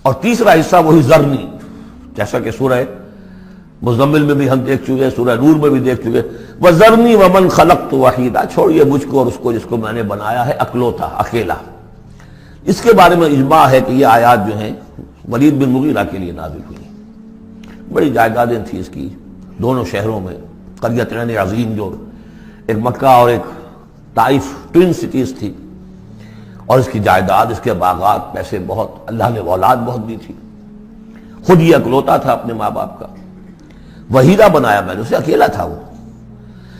اور تیسرا حصہ وہی ذرنی، جیسا کہ سورہ مزمل میں بھی ہم دیکھ چکے، سورہ نور میں بھی دیکھ چکے، وَذَرْنِي وَمَنْ خَلَقْتُ وَحِيدًا، چھوڑیے مجھ کو اور اس کو جس کو میں نے بنایا ہے اکلوتا، اکیلا۔ اس کے بارے میں اجماع ہے کہ یہ آیات جو ہیں ولید بن مغیرہ کے لیے نازل ہوئی، بڑی جائیدادیں تھیں اس کی دونوں شہروں میں، قریتین عظیم جو ایک مکہ اور ایک طائف ٹوین سٹیز تھی، اور اس کی جائیداد، اس کے باغات، پیسے بہت، اللہ نے اولاد بہت دی تھی، خود یہ اکلوتا تھا اپنے ماں باپ کا، وحیدہ بنایا میں نے اسے، اکیلا تھا وہ،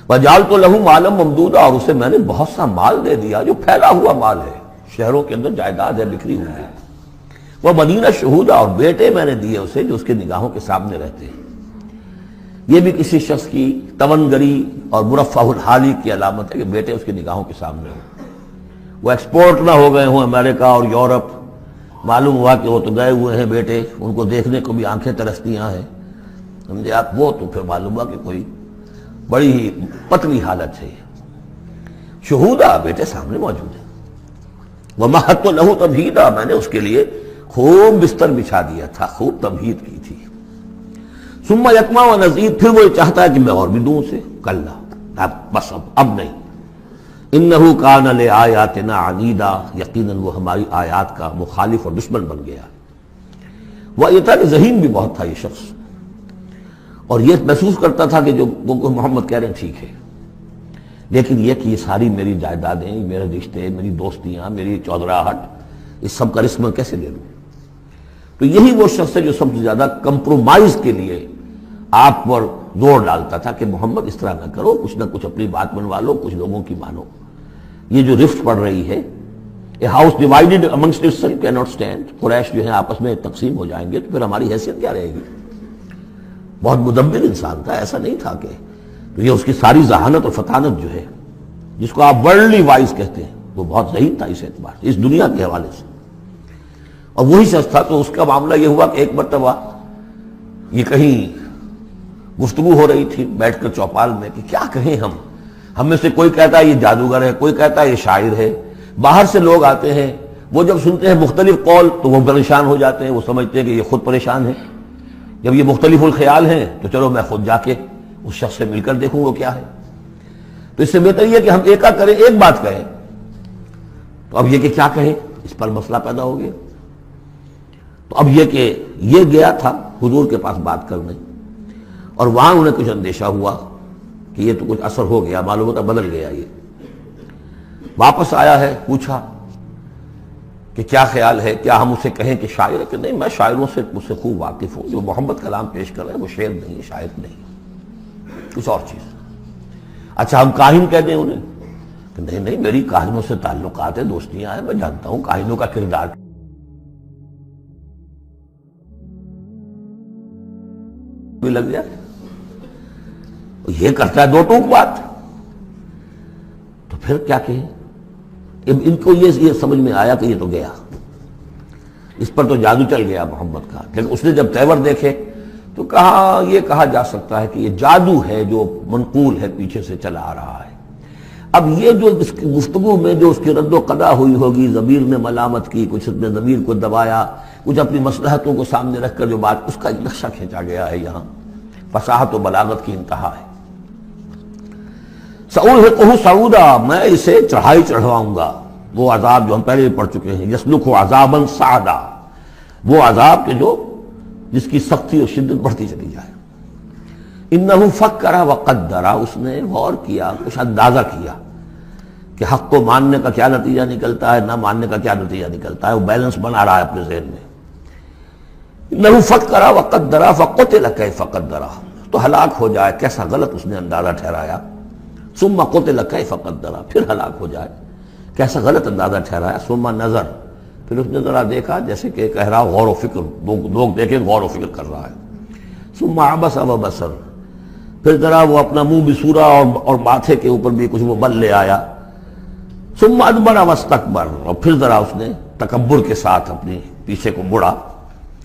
وَجَعَلْتُ لَهُ مَالًا مَمْدُودًا، اور اسے میں نے بہت سا مال دے دیا جو پھیلا ہوا مال ہے، شہروں کے اندر جائیداد ہے بکھری ہوئی ہے، وَبَنِينَ شُهُودًا، اور بیٹے میں نے دیے اسے جو اس کے نگاہوں کے سامنے رہتے ہیں۔ یہ بھی کسی شخص کی توانگری اور مرفہ الحالی کی علامت ہے کہ بیٹے اس کی نگاہوں کے سامنے ہوں، وہ ایکسپورٹ نہ ہو گئے ہوں امریکہ اور یورپ، معلوم ہوا کہ وہ تو گئے ہوئے ہیں بیٹے، ان کو دیکھنے کو بھی آنکھیں ترستی ہیں، سمجھے آپ، وہ تو پھر معلوم ہوا کہ کوئی بڑی ہی پتلی حالت ہے۔ شہودہ، بیٹے سامنے موجود ہیں۔ وَمَهَّدتُّ لَهُ تَمْهِيدًا، میں نے اس کے لیے خوب بستر بچھا دیا تھا، خوب تمہید کی تھی۔ ثُمَّ يَطْمَعُ أَنْ أَزِيدَ، پھر وہ چاہتا ہے کہ میں اور بھی دوں اسے، کلا، بس اب نہیں۔ إِنَّهُ كَانَ لِآيَاتِنَا عَنِيدًا، یقیناً وہ ہماری آیات کا مخالف اور دشمن بن گیا۔ وَإِتَانِ ذہین بھی بہت تھا یہ شخص، اور یہ محسوس کرتا تھا کہ جو محمد کہہ رہے ہیں ٹھیک ہے، لیکن یہ کہ یہ ساری میری جائیدادیں، میرے رشتے، میری دوستیاں، میری چودراہٹ، اس سب کا رسک میں کیسے لے لوں؟ تو یہی وہ شخص ہے جو سب سے زیادہ کمپرومائز کے لیے آپ پر زور ڈالتا تھا کہ محمد اس طرح نہ کرو، کچھ نہ کچھ اپنی بات منوا لو، کچھ لوگوں کی مانو۔ یہ جو رفت پڑ رہی ہے، a house divided amongst itself can not stand, Quraish جو ہیں آپس میں تقسیم ہو جائیں گے تو پھر ہماری حیثیت کیا رہے گی؟ بہت مدبر انسان تھا، ایسا نہیں تھا کہ تو یہ اس کی ساری ذہانت اور فطانت جو ہے، جس کو آپ ورلڈلی وائز کہتے ہیں، وہ بہت ذہین تھا اس اعتبار سے، اس دنیا کے حوالے سے، اور وہی شخص تھا۔ تو اس کا معاملہ یہ ہوا کہ ایک مرتبہ یہ کہیں گفتگو ہو رہی تھی بیٹھ کر چوپال میں کہ کیا کہیں ہم میں سے کوئی کہتا ہے یہ جادوگر ہے، کوئی کہتا ہے یہ شاعر ہے، باہر سے لوگ آتے ہیں، وہ جب سنتے ہیں مختلف قول تو وہ پریشان ہو جاتے ہیں، وہ سمجھتے ہیں کہ یہ خود پریشان ہے، جب یہ مختلف الخیال ہیں تو چلو میں خود جا کے اس شخص سے مل کر دیکھوں وہ کیا ہے۔ تو اس سے بہتر یہ کہ ہم ایکا کریں، ایک بات کہیں۔ تو اب یہ کہ کیا کہیں، اس پر مسئلہ پیدا ہو گیا۔ تو اب یہ کہ یہ گیا تھا حضور کے پاس بات کرنے، اور وہاں انہیں کچھ اندیشہ ہوا کہ یہ تو کچھ اثر ہو گیا، معلوم ہوتا بدل گیا، یہ واپس آیا ہے، پوچھا کہ کیا خیال ہے، کیا ہم اسے کہیں کہ شاعر ہے؟ کہ نہیں، میں شاعروں سے مجھ سے خوب واقف ہوں، جو محمد کلام پیش کر رہے ہیں وہ شعر نہیں، شاعر نہیں، کچھ اور چیز۔ اچھا ہم کاہن کہہ دیں انہیں؟ کہ نہیں نہیں، میری کاہنوں سے تعلقات ہیں، دوستیاں ہیں، میں جانتا ہوں کاہنوں کا کردار بھی لگ جائے، یہ کرتا ہے دو ٹوک بات، تو پھر کیا کہیں؟ ان کو یہ سمجھ میں آیا کہ یہ تو گیا، اس پر تو جادو چل گیا محمد کا۔ لیکن اس نے جب تیور دیکھے تو کہا، یہ کہا جا سکتا ہے کہ یہ جادو ہے جو منقول ہے، پیچھے سے چلا آ رہا ہے۔ اب یہ جو اس کی گفتگو میں جو اس کی رد و قدا ہوئی ہوگی، ضمیر نے ملامت کی، کچھ اپنے ضمیر کو دبایا، کچھ اپنی مصلحتوں کو سامنے رکھ کر جو بات، اس کا نقشہ کھینچا گیا ہے یہاں، فصاحت و بلاغت کی انتہا ہے۔ سأرهقه صعودا، میں اسے چڑھائی چڑھواؤں گا، وہ عذاب جو ہم پہلے بھی پڑھ چکے ہیں، یسلک عذابا صعدا، وہ عذاب کے جو جس کی سختی اور شدت بڑھتی چلی جائے۔ انہ فکر وقدر، اس نے غور کیا، کچھ اندازہ کیا کہ حق کو ماننے کا کیا نتیجہ نکلتا ہے، نہ ماننے کا کیا نتیجہ نکلتا ہے، وہ بیلنس بنا رہا ہے اپنے ذہن میں۔ انہ فکر وقدر فقتل کیف قدر، تو ہلاک ہو جائے، کیسا غلط اس نے اندازہ ٹھہرایا۔ ثم قتل کیف قدر، پھر ہلاک ہو جائے، کیسا غلط اندازہ ٹھہرایا۔ ثم نظر، پھر اس نے ذرا دیکھا، جیسے کہ کہہ رہا غور و فکر، لوگ دیکھیں غور و فکر کر رہا ہے۔ ثم عبس وبصر، پھر ذرا وہ اپنا منہ بسورا اور ماتھے کے اوپر بھی کچھ وہ بل لے آیا۔ ثم ادبر واستکبر، اور پھر ذرا اس نے تکبر کے ساتھ اپنی پیچھے کو مڑا۔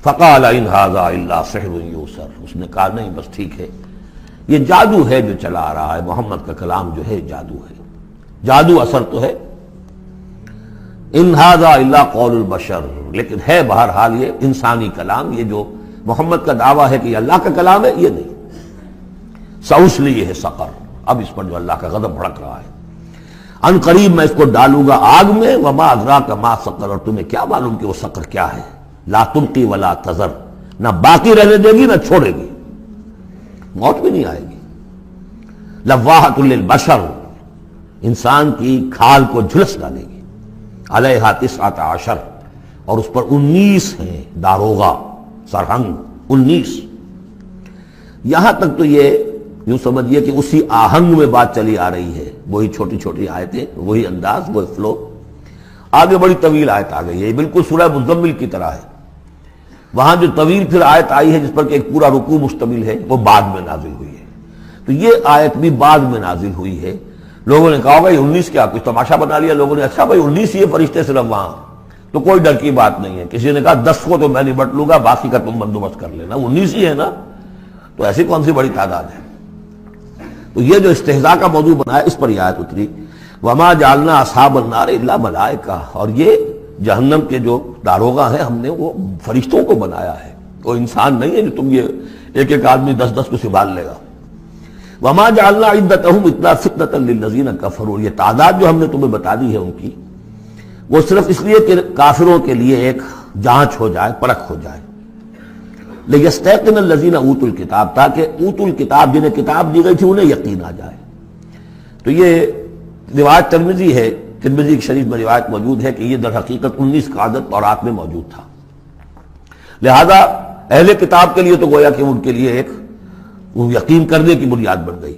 فقال ان ھذا الا سحر یؤثر، اس نے کہا نہیں بس ٹھیک ہے، یہ جادو ہے جو چلا آ رہا ہے، محمد کا کلام جو ہے جادو ہے، جادو اثر تو ہے۔ ان ھذا الا قول البشر، لیکن ہے بہرحال یہ انسانی کلام، یہ جو محمد کا دعویٰ ہے کہ یہ اللہ کا کلام ہے، یہ نہیں۔ سأصلیہ سقر، اب اس پر جو اللہ کا غضب بھڑک رہا ہے، ان قریب میں اس کو ڈالوں گا آگ میں، وما ادراک ما سقر، اور تمہیں کیا معلوم کہ وہ سقر کیا ہے، لا تبقی ولا تذر، نہ باقی رہنے دے گی نہ چھوڑے گی، موت بھی نہیں آئے گی۔ لواحۃ للبشر، انسان کی کھال کو جھلس ڈالے گی، علیہا 19، اور اس پر 19 ہیں داروغہ سرہنگ، 19۔ یہاں تک تو یہ یوں سمجھیے کہ اسی آہنگ میں بات چلی آ رہی ہے، وہی چھوٹی چھوٹی آیتیں، وہی انداز، وہ فلو۔ آگے بڑی طویل آیت آ گئی ہے، یہ بالکل سورہ مزمل کی طرح ہے۔ وہاں جو طویل پھر آیت آئی ہے جس پر کہ ایک پورا رکوع مشتمل ہے، وہ بعد میں نازل ہوئی ہے۔ تو یہ آیت بھی بعد میں نازل ہوئی ہے۔ لوگوں نے کہا ہوگا یہ 19 کیا، کچھ تماشا بنا لیا لوگوں نے، اچھا بھائی 19 یہ فرشتے صرف وہاں، تو کوئی ڈر کی بات نہیں ہے۔ کسی نے کہا 10 کو تو میں نبٹ لوں گا، باقی کا تم بندوبست کر لینا، 19 ہی ہے نا، تو ایسی کون سی بڑی تعداد ہے۔ تو یہ جو استہزاء کا موضوع بنا ہے، اس پر یہ آیت اتری، وما جعلنا اصحاب النار الا ملائکہ، اور یہ جہنم کے جو داروغہ ہیں ہم نے وہ فرشتوں کو بنایا ہے، وہ انسان نہیں ہے جو تم یہ ایک ایک آدمی 10 کو سنبھال لے گا۔ وما جعلنا عدتهم الا فتنة للذین کفروا، یہ تعداد جو ہم نے تمہیں بتا دی ہے ان کی، وہ صرف اس لیے کہ کافروں کے لیے ایک جانچ ہو جائے، پرکھ ہو جائے۔ لیستیقن الذین اوتوا الکتاب، تاکہ اوتوا الکتاب جنہیں کتاب دی گئی تھی انہیں یقین آ جائے۔ تو یہ روایت ترمذی ہے، ترمذی کی شریف میں روایت موجود ہے کہ یہ در حقیقت 19 کا عدد تورات میں موجود تھا، لہذا اہل کتاب کے لیے تو گویا کہ ان کے لیے ایک وہ یقین کرنے کی بنیاد بن گئی۔